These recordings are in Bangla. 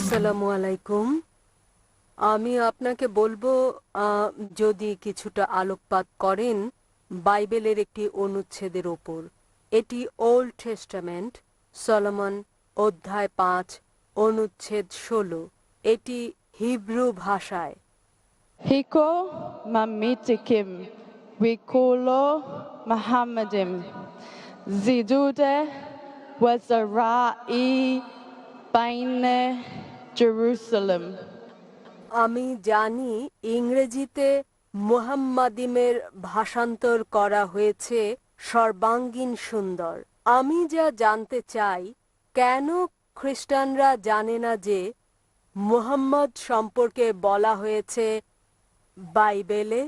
আসসালামু আলাইকুম। আমি আপনাকে বলবো, যদি কিছুটা আলোকপাত করেন বাইবেলের একটি অনুচ্ছেদের ওপর। এটি ওল্ড টেস্টামেন্ট, সলোমন অধ্যায় 5 অনুচ্ছেদ 16। এটি হিব্রু ভাষায়। Hiko mamitikim wikulo Muhammadim zidude wazarai baine Jerusalem. আমি জানি ইংরেজিতে মুহাম্মাদিমের ভাষান্তর করা হয়েছে সর্বাঙ্গীন সুন্দর। আমি যা জানতে চাই, কেন খ্রিস্টানরা জানে না যে মুহাম্মদ সম্পর্কে বলা হয়েছে বাইবেলে?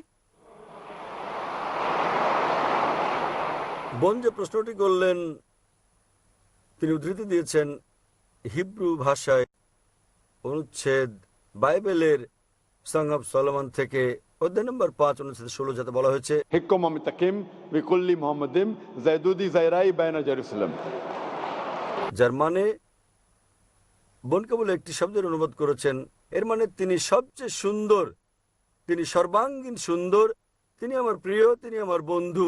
বোন যে প্রশ্নটি করলেন, তিনি উদ্ধৃতি দিয়েছেন হিব্রু ভাষায় অনুচ্ছেদ বাইবেলের সং অব সলোমন থেকে অধ্যায় নম্বর 5 অনুচ্ছেদ 16, যাতে বলা হয়েছে হিকুম মিতাকিম বিকুল্লি মুহাম্মাদিম জাইদুদি জাইরাই বাইনা জেরুসালেম। যার মানে বোন কেবল একটি শব্দের অনুবাদ করেছেন। এর মানে তিনি সবচেয়ে সুন্দর, তিনি সর্বাঙ্গীন সুন্দর, তিনি আমার প্রিয়, তিনি আমার বন্ধু,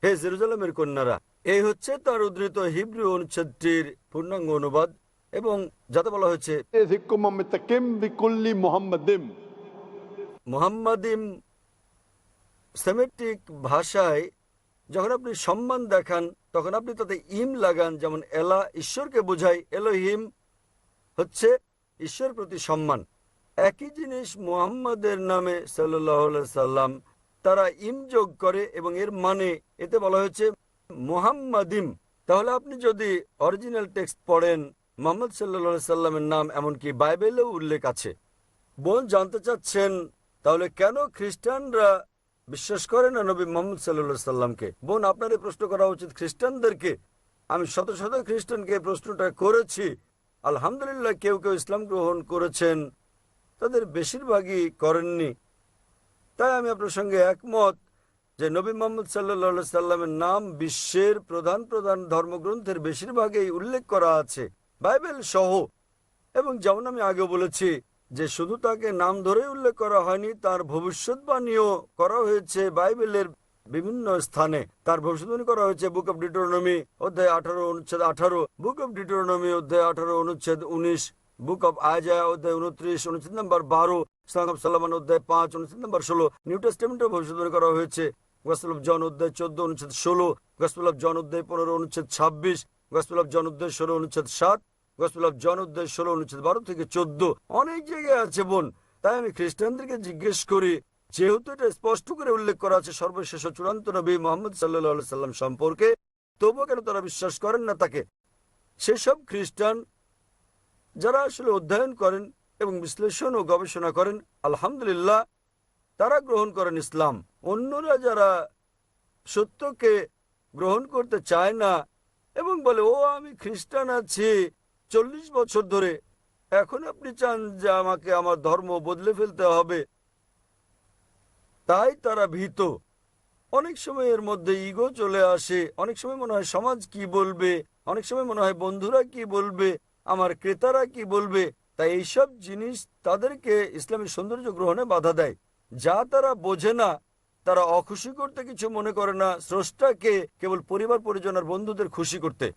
হে জেরুজালেমের কন্যারা। এই হচ্ছে তার উদ্ধৃত হিব্রু অনুচ্ছেদটির পূর্ণাঙ্গ অনুবাদ, এবং যাতে বলা হয়েছে হিকুম মিতাকিম বিকুল্লি মুহাম্মাদিম। মুহাম্মাদিম সেমেটিক ভাষায় যখন আপনি সম্মান দেখান তখন আপনি তাতে ইম লাগান, যেমন এলা ঈশ্বরকে বোঝায়, এলোহিম হচ্ছে ঈশ্বর প্রতি সম্মান। একই জিনিস মুহাম্মাদের নামে সাল্লাল্লাহু আলাইহি সাল্লাম তারা ইম যোগ করে, এবং এর মানে এতে বলা হয়েছে মুহাম্মাদিম। তাহলে আপনি যদি অরিজিনাল টেক্সট পড়েন, মুহাম্মদ সাল্লাল্লাহু আলাইহি সাল্লামের নাম এমনকি বাইবেলেও উল্লেখ আছে। বোন জানতে চাচ্ছেন তাহলে কেন খ্রিস্টানরা বিশ্বাস করে না নবী মুহাম্মদ সাল্লাল্লাহু আলাইহি সাল্লামকে। বোন, আপনার এই প্রশ্ন করা উচিত খ্রিস্টানদেরকে। আমি শত শত খ্রিস্টানকে এই প্রশ্নটা করেছি। আলহামদুলিল্লাহ, কেউ কেউ ইসলাম গ্রহণ করেছেন, তাদের বেশিরভাগই করেননি। তাই আমি আপনার সঙ্গে একমত যে নবী মুহাম্মদ সাল্লাল্লাহু আলাইহি সাল্লামের নাম বিশ্বের প্রধান প্রধান ধর্মগ্রন্থের বেশিরভাগেই উল্লেখ করা আছে, বাইবেল সহ। এবং যেমন আমি আগে বলেছি যে শুধু তাকে নাম ধরে উল্লেখ করা হয়নি, তার ভবিষ্যৎবাণীও করা হয়েছে বাইবেলের বিভিন্ন স্থানে। তার ভবিষ্যৎবাণী করা হয়েছে বুক অব ডিউটেরোনমি অধ্যায় 18 অনুচ্ছেদ 18, বুক অব ডিউটেরোনমি অধ্যায় 18 অনুচ্ছেদ 19, বুক অব আইজায়া অধ্যায় 29 অনুচ্ছেদ নম্বর 12, সং অব সলোমন অধ্যায় 5 অনুচ্ছেদ নম্বর 16। নিউ টেস্টামেন্টেও ভবিষ্যৎবাণী করা হয়েছে গসপেল অব জন অধ্যায় 14 অনুচ্ছেদ 16, গসপেল অব জন অধ্যায় 15 অনুচ্ছেদ 26, গসপেল অব জন অধ্যায় 16 অনুচ্ছেদ 7, গসপেল অব জন অধ্যায় 16 অনুচ্ছেদ 12 থেকে 14। অনেক জায়গায় আছে বোন। তাই আমি খ্রিস্টানদেরকে জিজ্ঞেস করি, যেহেতু এটা স্পষ্ট করে উল্লেখ করা আছে সর্বশেষ চূড়ান্ত নবী মুহাম্মদ সাল্লাল্লাহু আলাইহি সাল্লাম সম্পর্কে, তবুও কেন তারা বিশ্বাস করেন না তাকে? সেসব খ্রিস্টান যারা আসলে অধ্যয়ন করেন এবং বিশ্লেষণ ও গবেষণা করেন, আলহামদুলিল্লাহ তারা গ্রহণ করেন ইসলাম। অন্যরা যারা সত্যকে গ্রহণ করতে চায় না এবং বলে, ও আমি খ্রিস্টান আছি 40 বছর ধরে, এখন আপনি চান যে আমাকে আমার ধর্ম বদলে ফেলতে হবে, তাই তারা ভীত। অনেক সময় এর মধ্যে ইগো চলে আসে, অনেক সময় মনে হয় সমাজ কি বলবে, অনেক সময় মনে হয় বন্ধুরা কি বলবে, আমার ক্রেতারা কি বলবে। তাই এইসব জিনিস তাদেরকে ইসলামের সৌন্দর্য গ্রহণে বাধা দেয়। যা তারা বোঝে না, তারা অখুশি করতে কিছু মনে করে না, স্রষ্টাকে কেবল পরিবার পরিজন আর বন্ধুদের খুশি করতে।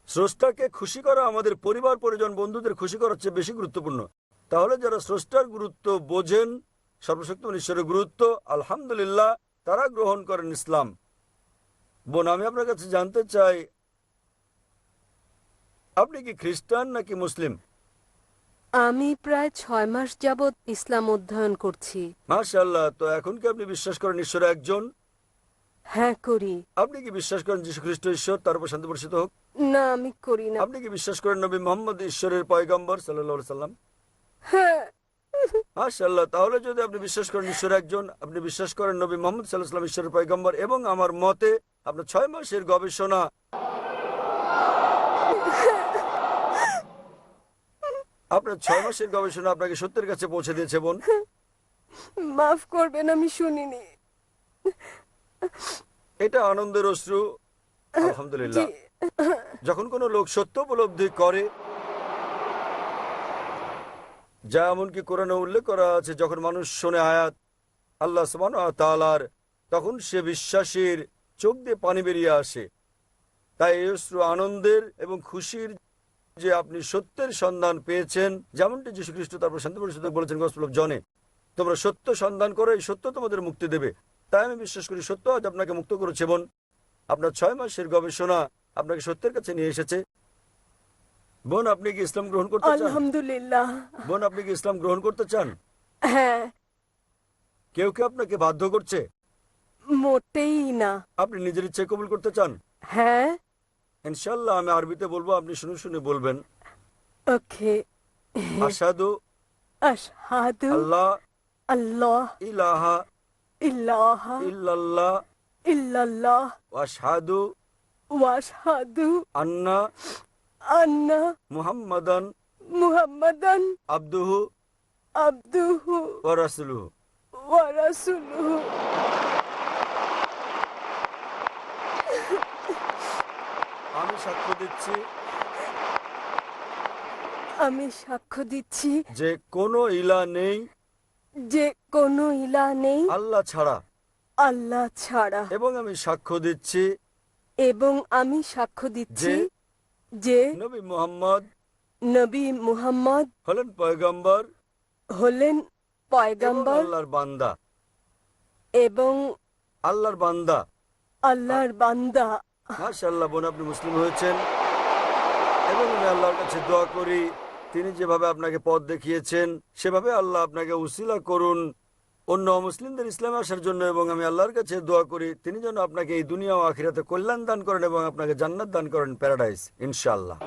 স্রষ্টাকে খুশি করা আমাদের পরিবার পরিজন বন্ধুদের খুশি করার চেয়ে বেশি গুরুত্বপূর্ণ। তাহলে যারা স্রষ্টার গুরুত্ব বোঝেন, সর্বশক্তিমান ঈশ্বরের গুরুত্ব, আলহামদুলিল্লাহ তারা গ্রহণ করেন ইসলাম। বোন, আমি আপনার কাছে জানতে চাই, আপনি কি খ্রিস্টান নাকি মুসলিম? আমি প্রায় 6 মাস যাবৎ ইসলাম অধ্যয়ন করছি। মাশাআল্লাহ। তো এখন কি আপনি বিশ্বাস করেন ঈশ্বর একজন? হ্যাঁ, করি। আপনি কি বিশ্বাস করেন যীশু খ্রিস্ট ঈশ্বর, তার উপর শান্তি বর্ষিত হোক? না, আমি করি না। আপনি কি বিশ্বাস করেন নবী মুহাম্মদ ঈশ্বরের পয়গম্বর সাল্লাল্লাহু আলাইহি সাল্লাম? হ্যাঁ। মাশাআল্লাহ। তাহলে যদি আপনি বিশ্বাস করেন ঈশ্বর একজন, আপনি বিশ্বাস করেন নবী মুহাম্মদ সাল্লাল্লাহু আলাইহি সাল্লাম ঈশ্বরের পয়গম্বর, এবং আমার মতে আপনার 6 মাসের গবেষণা, আপনার 6 মাসের গবেষণা আপনাকে সত্যের কাছে পৌঁছে দিয়েছে বোন। মাফ করবেন, আমি শুনিনি। এটা আনন্দের অশ্রু। আলহামদুলিল্লাহ। যখন কোনো লোক সত্য উপলব্ধি করে যা এমনকি কোরআনে উল্লেখ করা আছে, যখন মানুষ শোনে আয়াত আল্লাহ সুবহানাহু ওয়া তাআলার, তখন সে বিশ্বাসীর চোখ দিয়ে পানি বেরিয়ে আসে। তাই এই অশ্রু আনন্দের এবং খুশির যে আপনি সত্যের সন্ধান পেয়েছেন, যেমনটি যীশু খ্রিস্ট তার শান্তি পরিষদ বলেছেন গসপেল অফ জনে, তোমরা সত্য সন্ধান করো, এই সত্য তোমাদের মুক্তি দেবে। তাই আমি বিশ্বাস করি সত্য আজ আপনাকে মুক্ত করেছে বোন। আপনার 6 মাসের গবেষণা আপনাকে সত্যের কাছে নিয়ে এসেছে। বোন, আপনি কি ইসলাম গ্রহণ করতে চান? আলহামদুলিল্লাহ। বোন, আপনি কি ইসলাম গ্রহণ করতে চান? হ্যাঁ। কেউ কি আপনাকে বাধ্য করছে? মোটেই না। আপনি নিজের ইচ্ছে কবুল করতে চান? হ্যাঁ। ইনশাআল্লাহ আমি আরবিতে বলবো, আপনি শুনে শুনে বলবেন। ওকে। আশহাদু আশহাদু আল্লাহ আল্লাহ ইলাহা ইল্লাহা ইল্লাল্লাহ ইল্লাল্লাহ ওয়া আশহাদু ওয়াশহাদু আন্না আন্না মুহাম্মাদান মুহাম্মাদান আবদুহু আবদুহু ওয়া রাসূলুহু। ওয়া রাসূলুহু। আমি সাক্ষ্য দিচ্ছি আমি সাক্ষ্য দিচ্ছি যে কোনো ইলাহ নেই যে কোনো ইলাহ নেই আল্লাহ ছাড়া, আল্লাহ ছাড়া, এবং আমি সাক্ষ্য দিচ্ছি এবং আমি সাক্ষ্য দিচ্ছি যে নবী মুহাম্মদ নবী মুহাম্মদ হলেন পয়গম্বর হলেন এবং পয়গম্বর আল্লাহর বান্দা। এবং আল্লাহর বান্দা। আল্লাহর বান্দা। মাশাআল্লাহ বোন, আপনি মুসলিম হয়েছেন এবং আমি আল্লাহর কাছে দোয়া করি তিনি যেভাবে আপনাকে পথ দেখিয়েছেন সেভাবে আল্লাহ আপনাকে উসিলা করুন অন্য মুসলিমদের ইসলামে আসার জন্য। এবং আমি আল্লাহর কাছে দোয়া করি তিনি যেন আপনাকে এই দুনিয়া ও আখিরাতে কল্যাণ দান করেন এবং আপনাকে জান্নাত দান করেন, প্যারাডাইস ইনশাআল্লাহ।